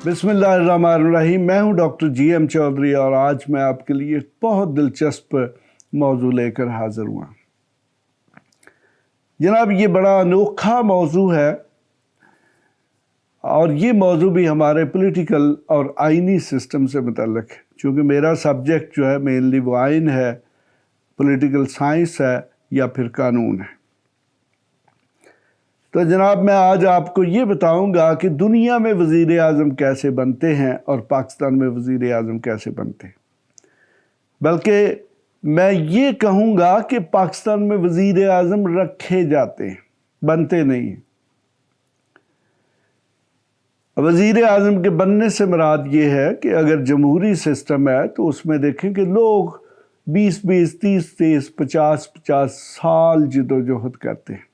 बिस्मिल्लाहिर्रहमानिर्रहीम। मैं हूं डॉक्टर GM चौधरी और आज मैं आपके लिए एक बहुत दिलचस्प मौजू लेकर हाज़िर हुआ। जनाब, ये बड़ा अनोखा मौजू है और ये मौजू भी हमारे पॉलिटिकल और आइनी सिस्टम से मुतल्लिक़ है। चूँकि मेरा सब्जेक्ट जो है मेनली वो आइन है, पॉलिटिकल साइंस है या फिर कानून है। तो जनाब, मैं आज आपको ये बताऊंगा कि दुनिया में वज़ीर आज़म कैसे बनते हैं और पाकिस्तान में वज़ीर आज़म कैसे बनते हैं। बल्कि मैं ये कहूँगा कि पाकिस्तान में वज़ीर आज़म रखे जाते हैं, बनते नहीं हैं। वज़ीर आज़म के बनने से मुराद ये है कि अगर जमहूरी सिस्टम है तो उसमें देखें कि लोग 20-20, 30-30, 50-50 साल जिद्दोजहद करते हैं,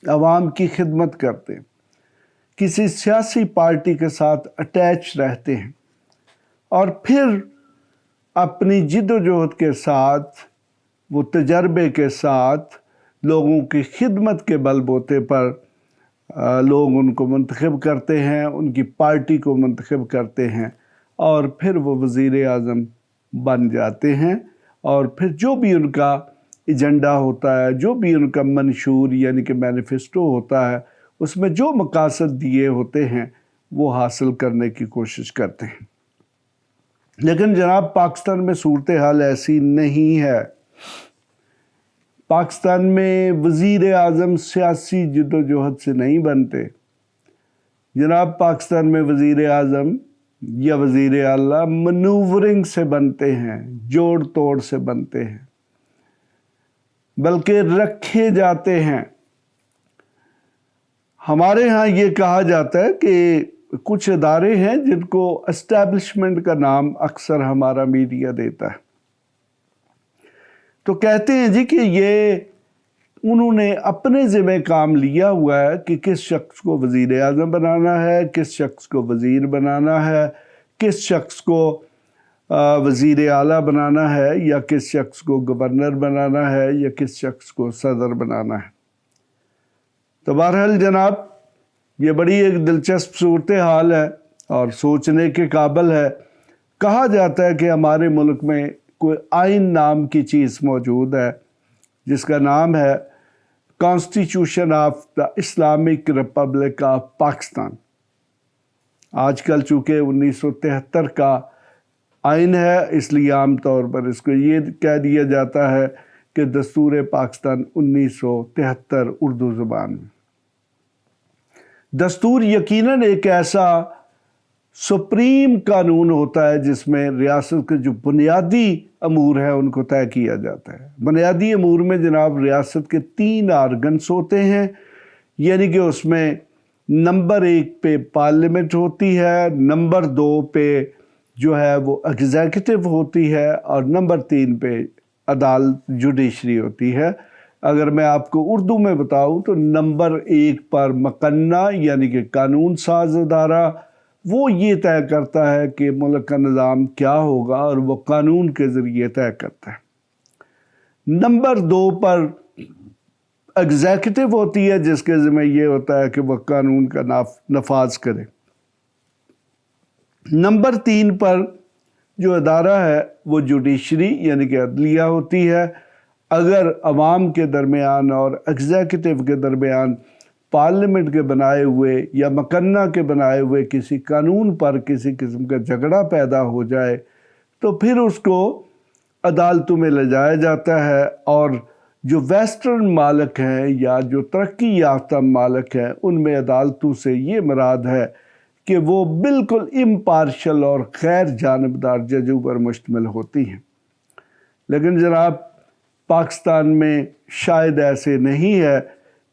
अवाम की खिदमत करते हैं, किसी सियासी पार्टी के साथ अटैच रहते हैं और फिर अपनी जिद्दोजहद के साथ, वो तजर्बे के साथ लोगों की खिदमत के बलबूते पर लोग उनको मुंतखब करते हैं, उनकी पार्टी को मुंतखब करते हैं और फिर वो वज़ीर आज़म बन जाते हैं। और फिर जो भी उनका एजेंडा होता है, जो भी उनका मंशूर यानी कि मैनिफेस्टो होता है, उसमें जो मकासद दिए होते हैं वो हासिल करने की कोशिश करते हैं। लेकिन जनाब, पाकिस्तान में सूरत हाल ऐसी नहीं है। पाकिस्तान में वज़ीर आज़म सियासी जिद्दोजहद से नहीं बनते जनाब। पाकिस्तान में वज़ीर आज़म या वज़ीर आला मनूवरिंग से बनते हैं, जोड़ तोड़ से बनते हैं, बल्कि रखे जाते हैं। हमारे यहाँ ये कहा जाता है कि कुछ इदारे हैं जिनको एस्टैब्लिशमेंट का नाम अक्सर हमारा मीडिया देता है। तो कहते हैं जी कि ये उन्होंने अपने ज़िम्मे काम लिया हुआ है कि किस शख्स को वज़ीर आज़म बनाना है, किस शख्स को वज़ीर बनाना है, किस शख्स को वज़ीर आला बनाना है, या किस शख्स को गवर्नर बनाना है, या किस शख्स को सदर बनाना है। तो बहरहाल जनाब, ये बड़ी एक दिलचस्प सूरत हाल है और सोचने के काबिल है। कहा जाता है कि हमारे मुल्क में कोई आइन नाम की चीज़ मौजूद है जिसका नाम है constitution of the Islamic Republic of Pakistan. आजकल चूँकि 1973 का आइन है, इसलिए आम तौर पर इसको ये कह दिया जाता है कि दस्तूर पाकिस्तान 1973 उर्दू ज़ुबान में। दस्तूर यकीनन एक ऐसा सुप्रीम कानून होता है जिसमें रियासत के जो बुनियादी अमूर हैं उनको तय किया जाता है। बुनियादी अमूर में जनाब रियासत के 3 आर्गन्स होते हैं, यानी कि उसमें नंबर 1 पे पार्लियामेंट होती है, नंबर 2 पे जो है वो एग्जीक्यूटिव होती है और नंबर 3 पे अदालत जुडिशरी होती है। अगर मैं आपको उर्दू में बताऊं तो नंबर 1 पर मकन्ना यानी कि कानून साज अदारा, वो ये तय करता है कि मुल्क का निज़ाम क्या होगा और वो कानून के ज़रिए तय करता है। नंबर 2 पर एग्जीक्यूटिव होती है जिसके ज़िम्मे ये होता है कि वह कानून का नफाज करे। नंबर 3 पर जो अदारा है वो जुडिशरी यानी कि अदलिया होती है। अगर अवाम के दरमियान और एग्जीक्यूटिव के दरमियान पार्लियामेंट के बनाए हुए या मकन्ना के बनाए हुए किसी कानून पर किसी किस्म का झगड़ा पैदा हो जाए तो फिर उसको अदालतों में ले जाया जाता है। और जो वेस्टर्न मालिक हैं या जो तरक्की याफ्ता मालिक हैं उनमें अदालतों से ये मुराद है कि वो बिल्कुल इम्पार्शल और गैर जानबदार जजों पर मुश्तमिल होती हैं। लेकिन जनाब, पाकिस्तान में शायद ऐसे नहीं है,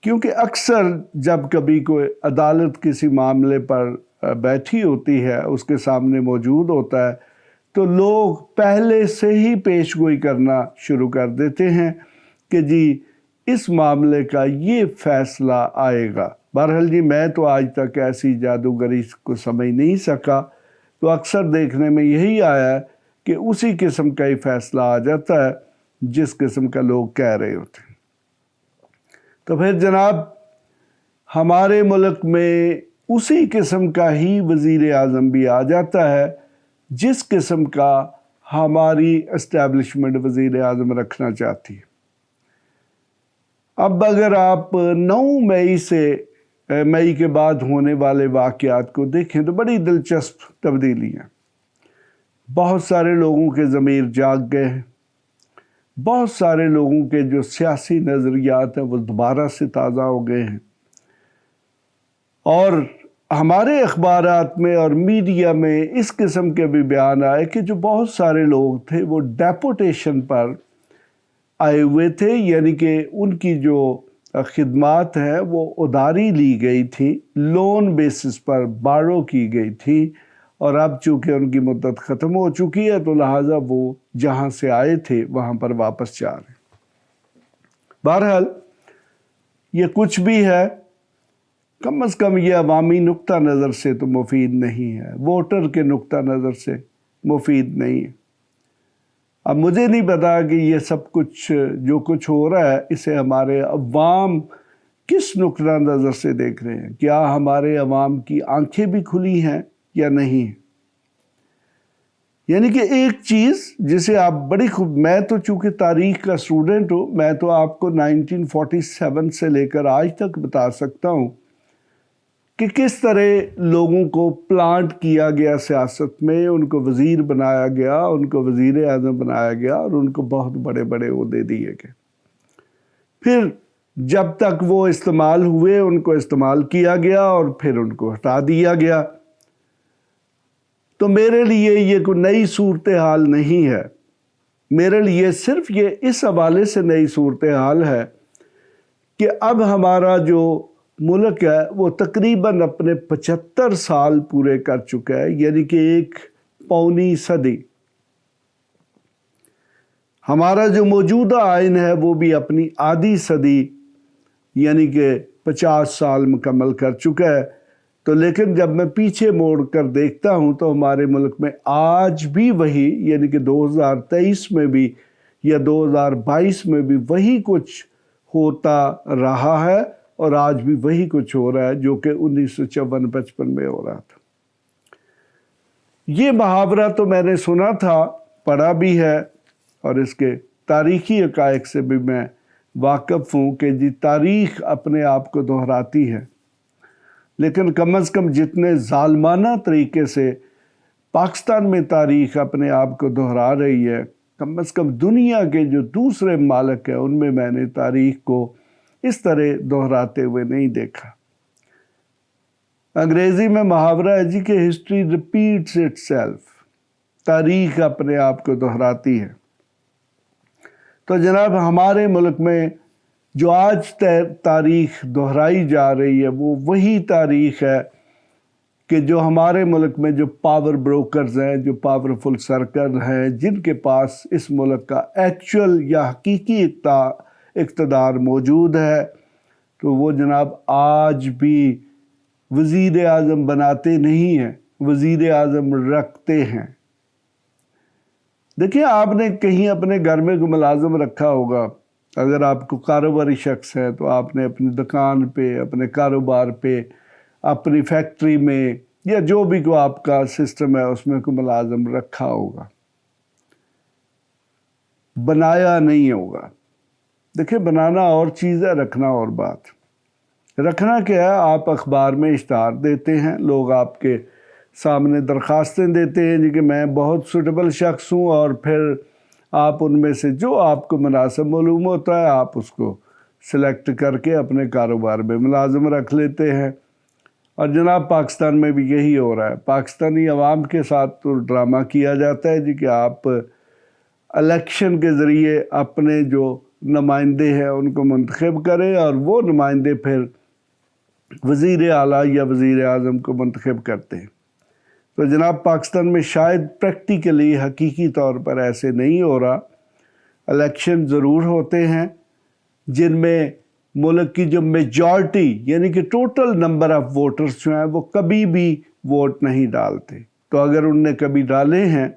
क्योंकि अक्सर जब कभी कोई अदालत किसी मामले पर बैठी होती है, उसके सामने मौजूद होता है, तो लोग पहले से ही पेशगोई करना शुरू कर देते हैं कि जी इस मामले का ये फ़ैसला आएगा। बहरहाल जी, मैं तो आज तक ऐसी जादूगरी को समझ नहीं सका, तो अक्सर देखने में यही आया है कि उसी किस्म का ही फ़ैसला आ जाता है जिस किस्म का लोग कह रहे होते हैं। तो फिर जनाब, हमारे मुल्क में उसी किस्म का ही वज़ीर आज़म भी आ जाता है जिस किस्म का हमारी एस्टैब्लिशमेंट वज़ीर आज़म रखना चाहती है। अब अगर आप 9 मई के बाद होने वाले वाक़यात को देखें तो बड़ी दिलचस्प तब्दीलियाँ। बहुत सारे लोगों के ज़मीर जाग गए हैं, बहुत सारे लोगों के जो सियासी नज़रियात हैं वो दोबारा से ताज़ा हो गए हैं, और हमारे अखबारात में और मीडिया में इस किस्म के भी बयान आए कि जो बहुत सारे लोग थे वो डेपुटेशन पर आए हुए थे, यानी कि उनकी जो खिदमात हैं वो उधारी ली गई थी, लोन बेसिस पर बारो की गई थी, और अब चूँकि उनकी मुद्दत ख़त्म हो चुकी है तो लिहाजा वो जहाँ से आए थे वहाँ पर वापस जा रहे हैं। बहरहाल ये कुछ भी है, कम अज़ कम ये अवामी नुक्ता नज़र से तो मुफीद नहीं है, वोटर के नुक्ता नज़र से मुफीद नहीं है। अब मुझे नहीं पता कि ये सब कुछ जो कुछ हो रहा है इसे हमारे अवाम किस नुक्ता नज़र से देख रहे हैं। क्या हमारे अवाम की आंखें भी खुली हैं या नहीं? यानी कि एक चीज़ जिसे आप बड़ी खूब, मैं तो चूँकि तारीख़ का स्टूडेंट हूँ, मैं तो आपको 1947 से लेकर आज तक बता सकता हूँ कि किस तरह लोगों को प्लांट किया गया सियासत में, उनको वज़ीर बनाया गया, उनको वज़ीर आज़म बनाया गया और उनको बहुत बड़े बड़े ओहदे दिए गए। फिर जब तक वो इस्तेमाल हुए उनको इस्तेमाल किया गया और फिर उनको हटा दिया गया। तो मेरे लिए ये कोई नई सूरत हाल नहीं है, मेरे लिए सिर्फ ये इस हवाले से नई सूरत हाल है कि अब हमारा जो मुल्क है वो तकरीबन अपने 75 साल पूरे कर चुका है, यानी कि एक पौनी सदी। हमारा जो मौजूदा आइन है वो भी अपनी आधी सदी यानी कि 50 साल मुकम्मल कर चुका है। तो लेकिन जब मैं पीछे मोड़ कर देखता हूँ तो हमारे मुल्क में आज भी वही, यानी कि 2023 में भी या 2022 में भी वही कुछ होता रहा है और आज भी वही कुछ हो रहा है जो कि 1954-55 में हो रहा था। ये मुहावरा तो मैंने सुना था, पढ़ा भी है और इसके तारीख़ी हक़ाइक़ से भी मैं वाक़फ़ हूँ कि जी तारीख़ अपने आप को दोहराती है, लेकिन कम अज़ कम जितने ज़ालमाना तरीके से पाकिस्तान में तारीख़ अपने आप को दोहरा रही है, कम अज़ कम दुनिया के जो दूसरे मालिक हैं उनमें मैंने तारीख़ को इस तरह दोहराते हुए नहीं देखा। अंग्रेज़ी में मुहावरा है जी कि हिस्ट्री रिपीट्स इटसेल्फ, तारीख़ अपने आप को दोहराती है। तो जनाब हमारे मुल्क में जो आज तारीख़ दोहराई जा रही है वो वही तारीख़ है कि जो हमारे मुल्क में जो पावर ब्रोकर्स हैं, जो पावरफुल सर्कल हैं, जिनके पास इस मुल्क का एक्चुअल या हकीकी इक़्तिदार मौजूद है, तो वो जनाब आज भी वज़ीर आज़म बनाते नहीं हैं, वज़ीर आज़म रखते हैं। देखिए, आपने कहीं अपने घर में कोई मुलाज़िम रखा होगा, अगर आपको कारोबारी शख्स है तो आपने अपनी दुकान पे, अपने कारोबार पे, अपनी फैक्ट्री में या जो भी को आपका सिस्टम है उसमें कोई मुलाज़िम रखा होगा, बनाया नहीं होगा। देखिए, बनाना और चीज़ है, रखना और बात। रखना क्या है, आप अखबार में इश्तहार देते हैं, लोग आपके सामने दरख्वास्तें देते हैं जी कि मैं बहुत सूटेबल शख्स हूँ, और फिर आप उनमें से जो आपको मुनासिब मालूम होता है आप उसको सिलेक्ट करके अपने कारोबार में मुलाजिम रख लेते हैं। और जनाब पाकिस्तान में भी यही हो रहा है। पाकिस्तानी अवाम के साथ तो ड्रामा किया जाता है जी कि आप इलेक्शन के ज़रिए अपने जो नुमाइंदे हैं उनको मुंतखब करें और वो नुमाइंदे फिर वज़ीर आला या वज़ीर आज़म को मुंतखब करते हैं। तो जनाब पाकिस्तान में शायद प्रैक्टिकली हकीकी तौर पर ऐसे नहीं हो रहा। इलेक्शन ज़रूर होते हैं जिनमें मुल्क की जो मेजॉरिटी यानी कि टोटल नंबर ऑफ़ वोटर्स जो हैं वो कभी भी वोट नहीं डालते। तो अगर उनने कभी डाले हैं,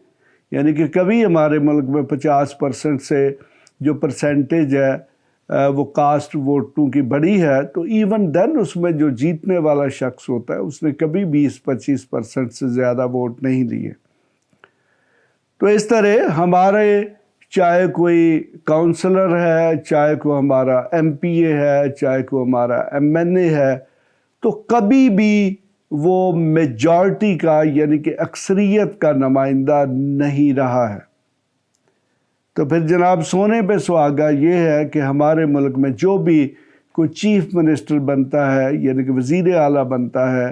यानी कि कभी हमारे मुल्क में 50% से जो परसेंटेज है وہ کاسٹ ووٹوں کی بڑی ہے تو ایون دین اس میں جو جیتنے والا شخص ہوتا ہے اس نے کبھی 20-25% سے زیادہ ووٹ نہیں لیے۔ تو اس طرح ہمارے چاہے کوئی کاؤنسلر ہے، چاہے کوئی ہمارا ایم پی اے ہے، چاہے کوئی ہمارا ایم این اے ہے، تو کبھی بھی وہ میجارٹی کا یعنی کہ اکثریت کا نمائندہ نہیں رہا ہے۔ تو پھر جناب سونے پہ سہاگا یہ ہے کہ ہمارے ملک میں جو بھی کوئی چیف منسٹر بنتا ہے یعنی کہ وزیر اعلیٰ بنتا ہے،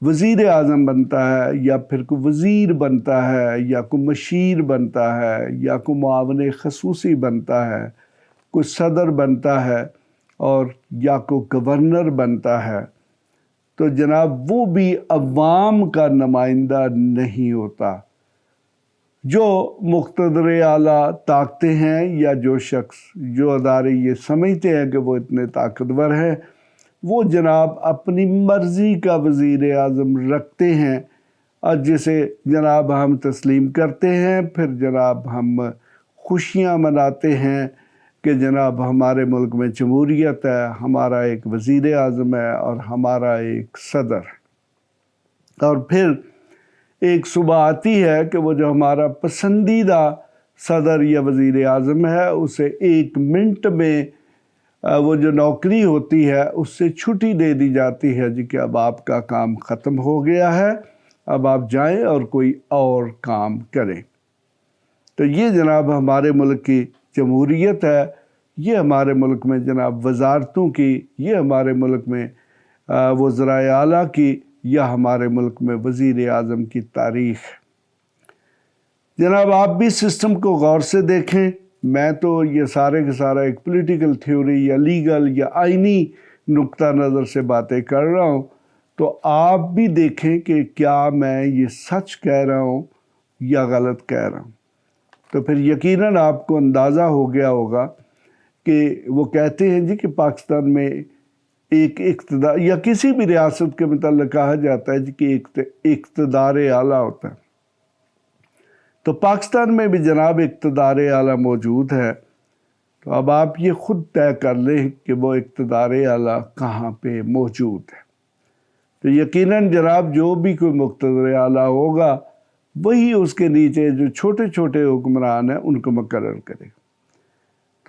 وزیر اعظم بنتا ہے، یا پھر کوئی وزیر بنتا ہے، یا کوئی مشیر بنتا ہے، یا کوئی معاون خصوصی بنتا ہے، کوئی صدر بنتا ہے اور یا کوئی گورنر بنتا ہے، تو جناب وہ بھی عوام کا نمائندہ نہیں ہوتا۔ جو مقتدر اعلیٰ طاقتیں ہیں یا جو شخص جو ادارے یہ سمجھتے ہیں کہ وہ اتنے طاقتور ہیں، وہ جناب اپنی مرضی کا وزیر اعظم رکھتے ہیں اور جسے جناب ہم تسلیم کرتے ہیں، پھر جناب ہم خوشیاں مناتے ہیں کہ جناب ہمارے ملک میں جمہوریت ہے، ہمارا ایک وزیر اعظم ہے اور ہمارا ایک صدر۔ اور پھر ایک صبح آتی ہے کہ وہ جو ہمارا پسندیدہ صدر یا وزیر اعظم ہے اسے 1 منٹ میں وہ جو نوکری ہوتی ہے اس سے چھٹی دے دی جاتی ہے جی کہ اب آپ کا کام ختم ہو گیا ہے، اب آپ جائیں اور کوئی اور کام کریں۔ تو یہ جناب ہمارے ملک کی جمہوریت ہے، یہ ہمارے ملک میں جناب وزارتوں کی، یہ ہمارے ملک میں وزرائے اعلیٰ کی، یا ہمارے ملک میں وزیر اعظم کی تاریخ۔ جناب آپ بھی سسٹم کو غور سے دیکھیں، میں تو یہ سارے کے سارا ایک پولیٹیکل تھیوری یا لیگل یا آئینی نقطہ نظر سے باتیں کر رہا ہوں، تو آپ بھی دیکھیں کہ کیا میں یہ سچ کہہ رہا ہوں یا غلط کہہ رہا ہوں۔ تو پھر یقیناً آپ کو اندازہ ہو گیا ہوگا کہ وہ کہتے ہیں جی کہ پاکستان میں ایک اقتدار یا کسی بھی ریاست کے متعلق کہا جاتا ہے جی کہ ایک اقتدار اعلیٰ ہوتا ہے۔ تو پاکستان میں بھی جناب اقتدار اعلیٰ موجود ہے، تو اب آپ یہ خود طے کر لیں کہ وہ اقتدار اعلیٰ کہاں پہ موجود ہے۔ تو یقیناً جناب جو بھی کوئی مقتدر اعلیٰ ہوگا وہی اس کے نیچے جو چھوٹے چھوٹے حکمران ہیں ان کو مقرر کرے۔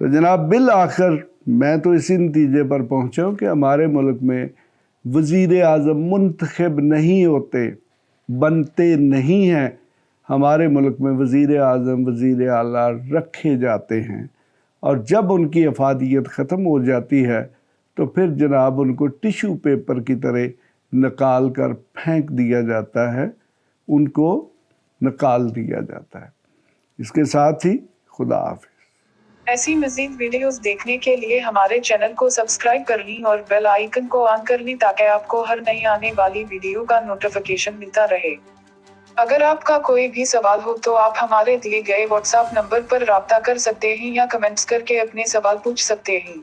تو جناب بالآخر میں تو اسی نتیجے پر پہنچا ہوں کہ ہمارے ملک میں وزیر اعظم منتخب نہیں ہوتے، بنتے نہیں ہیں، ہمارے ملک میں وزیر اعظم وزیر اعلیٰ رکھے جاتے ہیں، اور جب ان کی افادیت ختم ہو جاتی ہے تو پھر جناب ان کو ٹیشو پیپر کی طرح نکال کر پھینک دیا جاتا ہے، ان کو نکال دیا جاتا ہے۔ اس کے ساتھ ہی خدا حافظ۔ ایسی مزید ویڈیوز دیکھنے کے لیے ہمارے چینل کو سبسکرائب کر لیں اور بیل آئیکن کو آن کر لیں تاکہ آپ کو ہر نئی آنے والی ویڈیو کا نوٹیفیکیشن ملتا رہے۔ اگر آپ کا کوئی بھی سوال ہو تو آپ ہمارے دیے گئے واٹس ایپ نمبر پر رابطہ کر سکتے ہیں یا کمنٹس کر کے اپنے سوال پوچھ سکتے ہیں۔